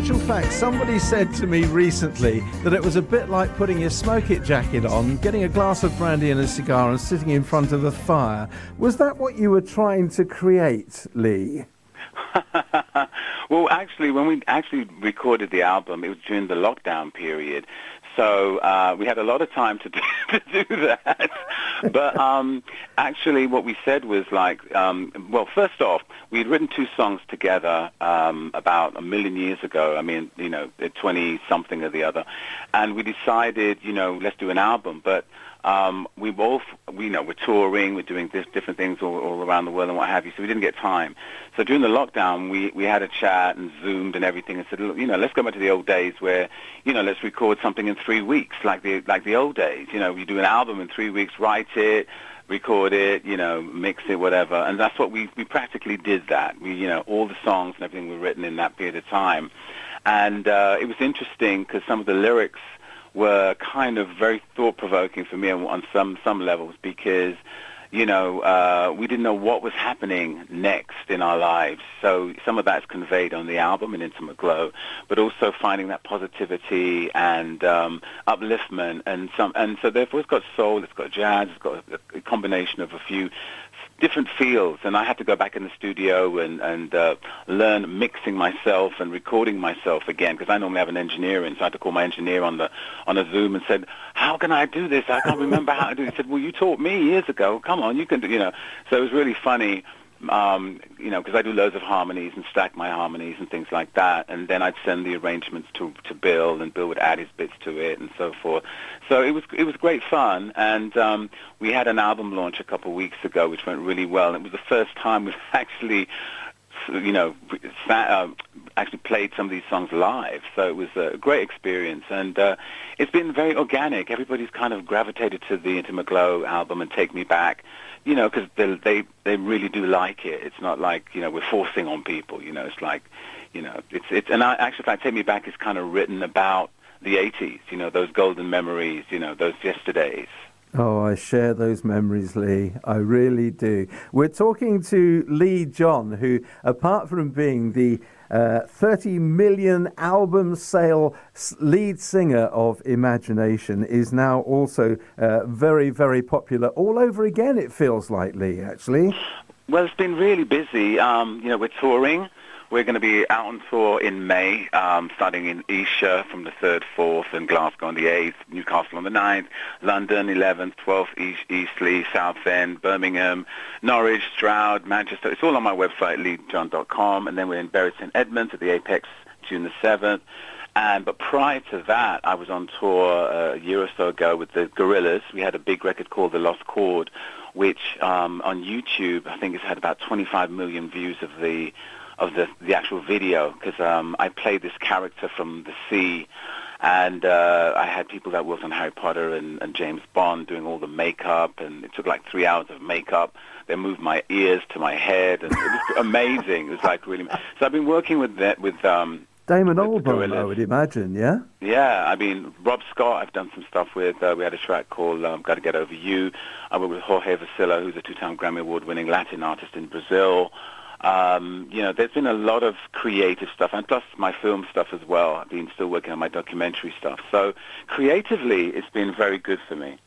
actual fact, somebody said to me recently that it was a bit like putting your smoke-it jacket on, getting a glass of brandy and a cigar and sitting in front of the fire. Was that what you were trying to create, Lee? Well, actually, when we actually recorded the album, it was during the lockdown period. So we had a lot of time to do that. But actually what we said was like, well, first off, we'd written two songs together about 1 million years ago. I mean, 20-something or the other. And we decided, let's do an album. But we both, we're touring, we're doing different things all around the world and what have you, so we didn't get time. So during the lockdown, we had a chat and Zoomed and everything and said, look, let's go back to the old days where, let's record something in 3 weeks, like the old days. You do an album in 3 weeks, write it, record it, mix it, whatever. And that's what we practically did that. We, all the songs and everything were written in that period of time. And it was interesting because some of the lyrics were kind of very thought-provoking for me on some levels because, we didn't know what was happening next in our lives. So some of that's conveyed on the album, An Intimate Glow, but also finding that positivity and upliftment. And so therefore it's got soul, it's got jazz, it's got a combination of a few different feels, and I had to go back in the studio and learn mixing myself and recording myself again because I normally have an engineer in, so I had to call my engineer on a Zoom and said, how can I do this? I can't remember how to do it. He said, well, you taught me years ago. Come on, you can do, So it was really funny, because I do loads of harmonies and stack my harmonies and things like that, and then I'd send the arrangements to Bill, and Bill would add his bits to it and so forth. So it was great fun, and we had an album launch a couple of weeks ago, which went really well. And it was the first time we've actually, actually played some of these songs live. So it was a great experience, and it's been very organic. Everybody's kind of gravitated to the Intimate Glow album and Take Me Back, because they really do like it. It's not like, we're forcing on people, it's like, it's, and actually, in fact, Take Me Back is kind of written about the 80s, those golden memories, those yesterdays. Oh, I share those memories, Lee. I really do. We're talking to Leee John, who, apart from being the 30 million album sale lead singer of Imagination, is now also very, very popular all over again, it feels like, Lee, actually. Well, it's been really busy. We're touring. We're going to be out on tour in May, starting in Esher from the 3rd, 4th, and Glasgow on the 8th, Newcastle on the 9th, London 11th, 12th, Eastleigh, Southend, Birmingham, Norwich, Stroud, Manchester. It's all on my website, leejohn.com, and then we're in Bury St Edmunds at the Apex, June the 7th. But prior to that, I was on tour a year or so ago with the Gorillaz. We had a big record called The Lost Chord, which on YouTube, I think it's had about 25 million views of the actual video, because I played this character from the sea, and I had people that worked on Harry Potter and James Bond doing all the makeup, and it took like 3 hours of makeup. They moved my ears to my head, and it was amazing. It was like really. So I've been working with Damon Albarn, I would imagine, yeah? Yeah, I mean, Rob Scott, I've done some stuff with. We had a track called Gotta Get Over You. I worked with Jorge Vecilla, who's a 2-time Grammy Award-winning Latin artist in Brazil. There's been a lot of creative stuff, and plus my film stuff as well. I've been still working on my documentary stuff. So creatively, it's been very good for me.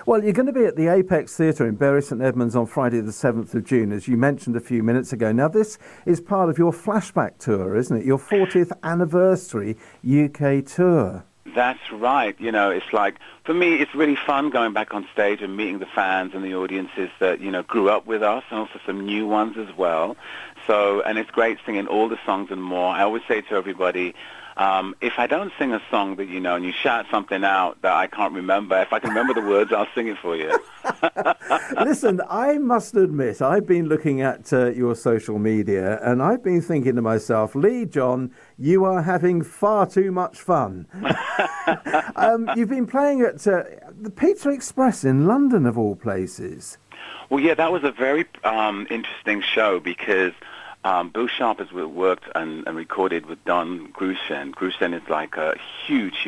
Well, you're going to be at the Apex Theatre in Bury St Edmunds on Friday the 7th of June, as you mentioned a few minutes ago. Now, this is part of your flashback tour, isn't it? Your 40th anniversary UK tour. That's right. It's like, for me, it's really fun going back on stage and meeting the fans and the audiences that, grew up with us, and also some new ones as well. So, and it's great singing all the songs and more. I always say to everybody, if I don't sing a song that and you shout something out that I can't remember, if I can remember the words, I'll sing it for you. Listen, I must admit, I've been looking at your social media, and I've been thinking to myself, Leee John, you are having far too much fun. You've been playing at the Pizza Express in London, of all places. Well, yeah, that was a very interesting show because Bill Sharp has worked and recorded with Don Grushin. Grushin is like a huge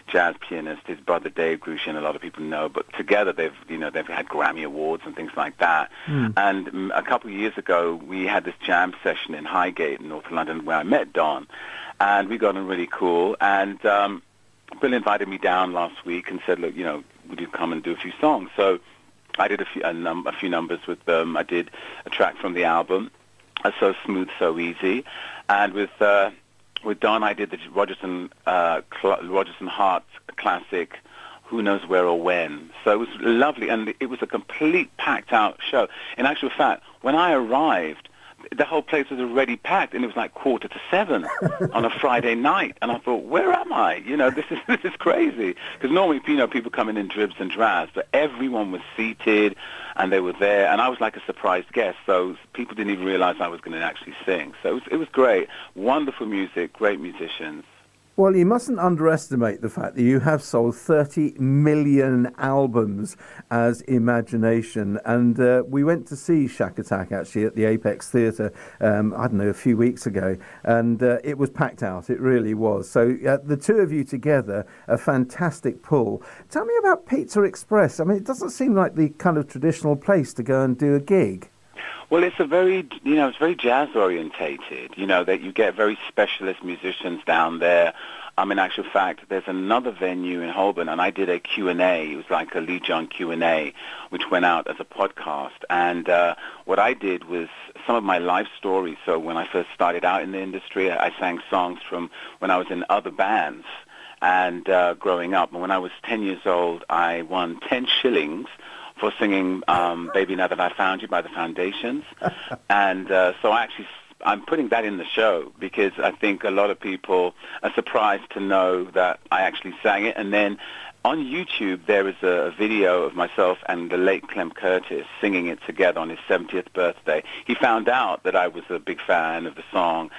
jazz pianist. His brother Dave Grushin, a lot of people know, but together they've had Grammy Awards and things like that. And a couple of years ago, we had this jam session in Highgate in North London where I met Don. and we got on really cool. And Bill invited me down last week and said, look, would you come and do a few songs? So I did a few numbers with them. I did a track from the album, So Smooth, So Easy. And with Don, I did the Rogerson Hart classic, Who Knows Where or When. So it was lovely, and it was a complete packed-out show. In actual fact, when I arrived, the whole place was already packed, and it was like 6:45 on a Friday night. And I thought, where am I? This is crazy. Because normally, people come in dribs and drabs, but everyone was seated, and they were there, and I was like a surprise guest. So people didn't even realize I was going to actually sing. So it was great. Wonderful music, great musicians. Well, you mustn't underestimate the fact that you have sold 30 million albums as Imagination. And we went to see Shack Attack, actually, at the Apex Theatre, a few weeks ago. And it was packed out. It really was. So the two of you together, a fantastic pull. Tell me about Pizza Express. I mean, it doesn't seem like the kind of traditional place to go and do a gig. Well, it's it's very jazz orientated, that you get very specialist musicians down there. In actual fact, there's another venue in Holborn, and I did a Q&A. It was like a Leee John Q&A, which went out as a podcast. And what I did was some of my life stories. So when I first started out in the industry, I sang songs from when I was in other bands and growing up. And when I was 10 years old, I won 10 shillings for singing Baby Now That I Found You by the Foundations. And so I'm putting that in the show because I think a lot of people are surprised to know that I actually sang it. And then on YouTube, there is a video of myself and the late Clem Curtis singing it together on his 70th birthday. He found out that I was a big fan of the song,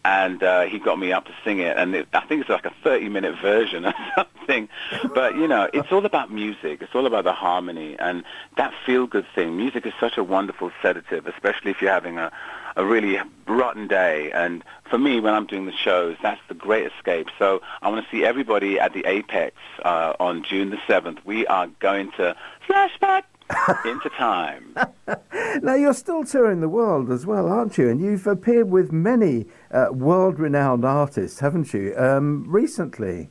and he got me up to sing it, and I think it's like a 30-minute version or something. But, it's all about music. It's all about the harmony, and that feel-good thing. Music is such a wonderful sedative, especially if you're having a really rotten day. And for me, when I'm doing the shows, that's the great escape. So I want to see everybody at the Apex on June the 7th. We are going to flashback into time. Now, you're still touring the world as well, aren't you? And you've appeared with many world-renowned artists, haven't you, recently?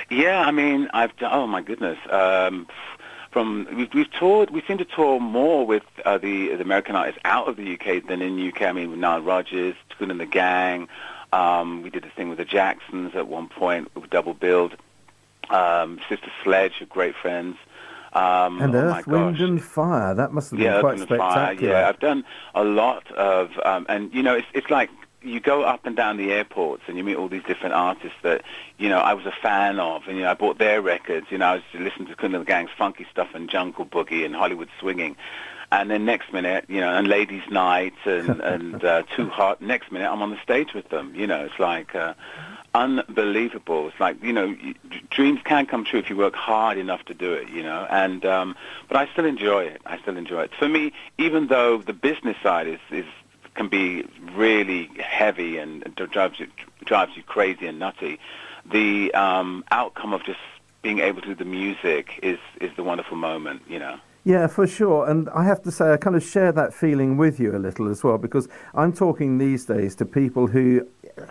Yeah, I've done, oh my goodness. We've toured, we seem to tour more with the American artists out of the UK than in the UK. With Nile Rodgers, Toon and the Gang. We did a thing with the Jacksons at one point, we double billed. Sister Sledge, are great friends. And Earth, Wind and Fire. That must have been quite spectacular. Yeah, I've done a lot of, and it's like you go up and down the airports and you meet all these different artists that, I was a fan of, and I bought their records. I was listening to Toon and the Gang's funky stuff and Jungle Boogie and Hollywood Swinging. And then next minute, and Ladies Night and Too Hot, next minute I'm on the stage with them. It's like unbelievable. It's like, dreams can come true if you work hard enough to do it, and but I still enjoy it. For me, even though the business side can be really heavy and drives you crazy and nutty, the outcome of just being able to do the music is the wonderful moment, Yeah, for sure. And I have to say, I kind of share that feeling with you a little as well, because I'm talking these days to people who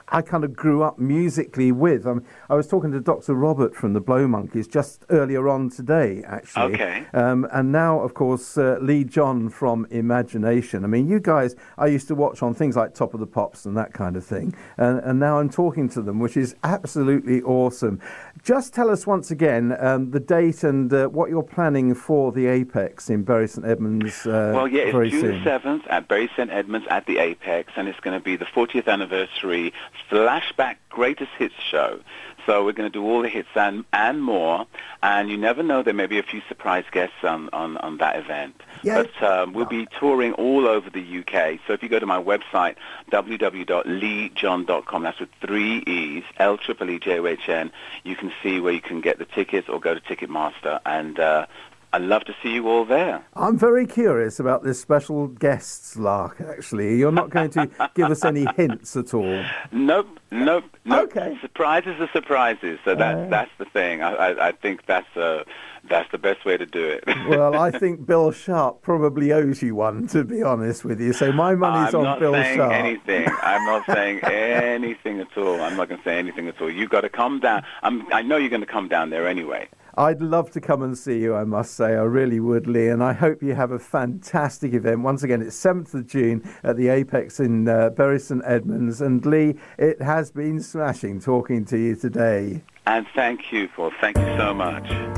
I kind of grew up musically with. I was talking to Dr. Robert from the Blow Monkeys just earlier on today, actually. Okay. And now, of course, Leee John from Imagination. You guys, I used to watch on things like Top of the Pops and that kind of thing. And now I'm talking to them, which is absolutely awesome. Just tell us once again the date and what you're planning for the Apex in Bury St Edmunds it's June 7th at Bury St Edmunds at the Apex, and it's going to be the 40th anniversary flashback greatest hits show. So we're going to do all the hits and more, and you never know, there may be a few surprise guests on that event. Yeah. But we'll be touring all over the UK. So if you go to my website, www.leejohn.com, that's with 3 E's, Leejohn, you can see where you can get the tickets or go to Ticketmaster. And I'd love to see you all there. I'm very curious about this special guests lark, actually. You're not going to give us any hints at all? Nope. Okay. Surprises are surprises, so that's the thing. I think that's the best way to do it. Well, I think Bill Sharp probably owes you one, to be honest with you. So my money's on Bill Sharp. I'm not saying anything at all. I'm not going to say anything at all. You've got to come down. I know you're going to come down there anyway. I'd love to come and see you, I must say. I really would, Lee. And I hope you have a fantastic event. Once again, it's 7th of June at the Apex in Bury St Edmunds. And Lee, it has been smashing talking to you today. And thank you so much.